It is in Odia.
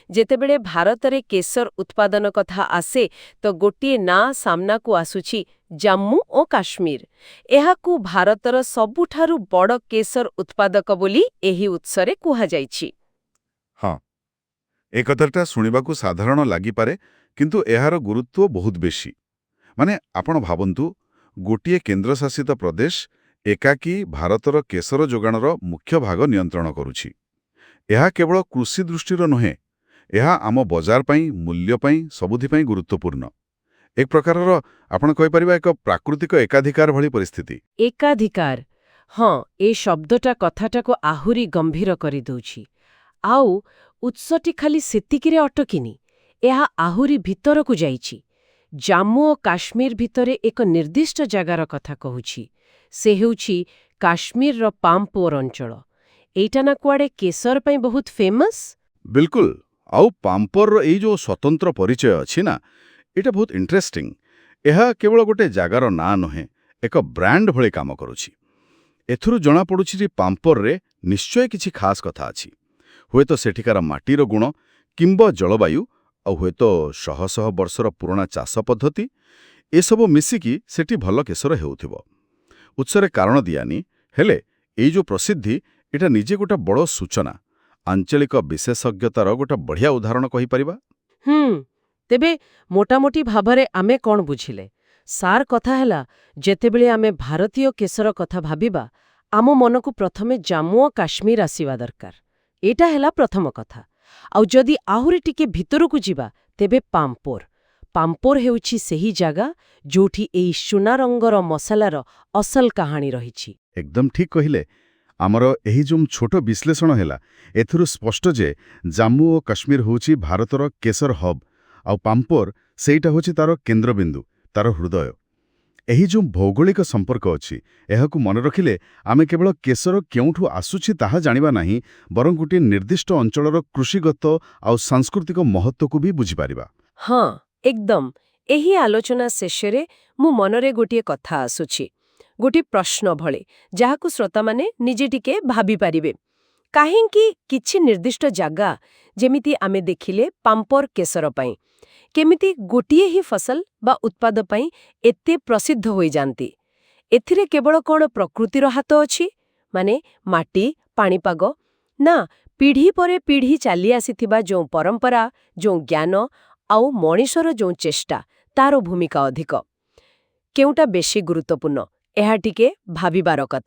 ଯେତେବେଳେ ଭାରତରେ କେଶର ଉତ୍ପାଦନ କଥା ଆସେ ତ ଗୋଟିଏ ନାଁ ସାମ୍ନାକୁ ଆସୁଛି ଜାମ୍ମୁ ଓ କାଶ୍ମୀର। ଏହାକୁ ଭାରତର ସବୁଠାରୁ ବଡ଼ କେଶର ଉତ୍ପାଦକ ବୋଲି ଏହି ଉତ୍ସରେ କୁହାଯାଇଛି। ହଁ, ଏ କଥାଟା ଶୁଣିବାକୁ ସାଧାରଣ ଲାଗିପାରେ, କିନ୍ତୁ ଏହାର ଗୁରୁତ୍ୱ ବହୁତ ବେଶୀ। ମାନେ ଆପଣ ଭାବନ୍ତୁ, ଗୋଟିଏ କେନ୍ଦ୍ରଶାସିତ ପ୍ରଦେଶ ଏକାକୀ ଭାରତର କେଶର ଯୋଗାଣର ମୁଖ୍ୟ ଭାଗ ନିୟନ୍ତ୍ରଣ କରୁଛି। ଏହା କେବଳ କୃଷି ଦୃଷ୍ଟିର ନୁହେଁ, ଏହା ଆମ ବଜାର ପାଇଁ, ମୂଲ୍ୟ ପାଇଁ, ସବୁଥିପାଇଁ ଗୁରୁତ୍ୱପୂର୍ଣ୍ଣ। ଏକ ପ୍ରକାରର ଆପଣ କହିପାରିବା ଏକ ପ୍ରାକୃତିକ ଏକାଧିକାର ଭଳି ପରିସ୍ଥିତି। ଏକାଧିକାର, ହଁ, ଏ ଶବ୍ଦଟା କଥାଟାକୁ ଆହୁରି ଗମ୍ଭୀର କରିଦେଉଛି। ଆଉ ଉତ୍ସଟି ଖାଲି ସେତିକିରେ ଅଟକିନି, ଏହା ଆହୁରି ଭିତରକୁ ଯାଇଛି। ଜାମ୍ମୁ ଓ କାଶ୍ମୀର ଭିତରେ ଏକ ନିର୍ଦ୍ଦିଷ୍ଟ ଜାଗାର କଥା କହୁଛି। ସେ ହେଉଛି କାଶ୍ମୀରର ପାମ୍ପୋର ଅଞ୍ଚଳ। ଏଇଟା ନା କୁଆଡ଼େ କେଶର ପାଇଁ ବହୁତ ଫେମସ୍? ବିଲକୁଲ। ଆଉ ପାମ୍ପରର ଏଇ ଯୋଉ ସ୍ୱତନ୍ତ୍ର ପରିଚୟ ଅଛି ନା, ଏଇଟା ବହୁତ ଇଣ୍ଟରେଷ୍ଟିଂ। ଏହା କେବଳ ଗୋଟେ ଜାଗାର ନାଁ ନୁହେଁ, ଏକ ବ୍ରାଣ୍ଡ ଭଳି କାମ କରୁଛି। ଏଥିରୁ ଜଣାପଡ଼ୁଛି ଯେ ପାମ୍ପରରେ ନିଶ୍ଚୟ କିଛି ଖାସ୍ କଥା ଅଛି। ହୁଏତ ସେଠିକାର ମାଟିର ଗୁଣ, କିମ୍ବା ଜଳବାୟୁ, ଆଉ ହୁଏତ ଶହ ଶହ ବର୍ଷର ପୁରୁଣା ଚାଷ ପଦ୍ଧତି, ଏସବୁ ମିଶିକି ସେଠି ଭଲ କେଶର ହେଉଥିବ। ଉତ୍ସରେ କାରଣ ଦିଆନି, ହେଲେ ଏଇ ଯୋଉ ପ୍ରସିଦ୍ଧି, ଏଟା ନିଜେ ଗୋଟେ ବଡ଼ ସୂଚନା। ଆଞ୍ଚଳିକ ବିଶେଷଜ୍ଞତାର ଗୋଟେ ବଢ଼ିଆ ଉଦାହରଣ କହିପାରିବା। ତେବେ ମୋଟାମୋଟି ଭାବରେ ଆମେ କ'ଣ ବୁଝିଲେ? ସାର୍ କଥା ହେଲା, ଯେତେବେଳେ ଆମେ ଭାରତୀୟ କେଶର କଥା ଭାବିବା, ଆମ ମନକୁ ପ୍ରଥମେ ଜାମ୍ମୁ ଓ କାଶ୍ମୀର ଆସିବା ଦରକାର। ଏଇଟା ହେଲା ପ୍ରଥମ କଥା। ଆଉ ଯଦି ଆହୁରି ଟିକେ ଭିତରକୁ ଯିବା, ତେବେ ପାମ୍ପୋର। ପାମ୍ପୋର ହେଉଛି ସେହି ଜାଗା ଯୋଉଠି ଏଇ ସୁନା ରଙ୍ଗର ମସଲାର ଅସଲ କାହାଣୀ ରହିଛି। ଏକଦମ ଠିକ୍ କହିଲେ। ଆମର ଏହି ଯୋଉ ଛୋଟ ବିଶ୍ଳେଷଣ ହେଲା, ଏଥିରୁ ସ୍ପଷ୍ଟ ଯେ ଜାମ୍ମୁ ଓ କାଶ୍ମୀର ହେଉଛି ଭାରତର କେଶର ହବ୍, ଆଉ ପାମ୍ପୋର ସେଇଟା ହେଉଛି ତାର କେନ୍ଦ୍ରବିନ୍ଦୁ, ତାର ହୃଦୟ। ଏହି ଯୋଉ ଭୌଗୋଳିକ ସମ୍ପର୍କ ଅଛି, ଏହାକୁ ମନେ ରଖିଲେ ଆମେ କେବଳ କେଶର କେଉଁଠୁ ଆସୁଛି ତାହା ଜାଣିବା ନାହିଁ, ବରଂ ଗୋଟିଏ ନିର୍ଦ୍ଦିଷ୍ଟ ଅଞ୍ଚଳର କୃଷିଗତ ଆଉ ସାଂସ୍କୃତିକ ମହତ୍ତ୍ୱକୁ ବି ବୁଝିପାରିବା। ହଁ, ଏକଦମ। ଏହି ଆଲୋଚନା ଶେଷରେ ମୋ ମନରେ ଗୋଟିଏ କଥା ଆସୁଛି, ଗୋଟିଏ ପ୍ରଶ୍ନ ଭଳି, ଯାହାକୁ ଶ୍ରୋତାମାନେ ନିଜେ ଟିକେ ଭାବିପାରିବେ। କାହିଁକି କିଛି ନିର୍ଦ୍ଦିଷ୍ଟ ଜାଗା, ଯେମିତି ଆମେ ଦେଖିଲେ ପାମ୍ପୋର କେଶର ପାଇଁ, କେମିତି ଗୋଟିଏ ହିଁ ଫସଲ ବା ଉତ୍ପାଦ ପାଇଁ ଏତେ ପ୍ରସିଦ୍ଧ ହୋଇଯାନ୍ତି? ଏଥିରେ କେବଳ କ'ଣ ପ୍ରକୃତିର ହାତ ଅଛି? ମାନେ ମାଟି, ପାଣିପାଗ? ନା, ପିଢ଼ି ପରେ ପିଢ଼ି ଚାଲି ଆସିଥିବା ଯେଉଁ ପରମ୍ପରା, ଯେଉଁ ଜ୍ଞାନ ଆଉ ମଣିଷର ଯେଉଁ ଚେଷ୍ଟା, ତାର ଭୂମିକା ଅଧିକ? କେଉଁଟା ବେଶୀ ଗୁରୁତ୍ୱପୂର୍ଣ୍ଣ? ଏହା ଟିକେ ଭାବିବାର କଥା।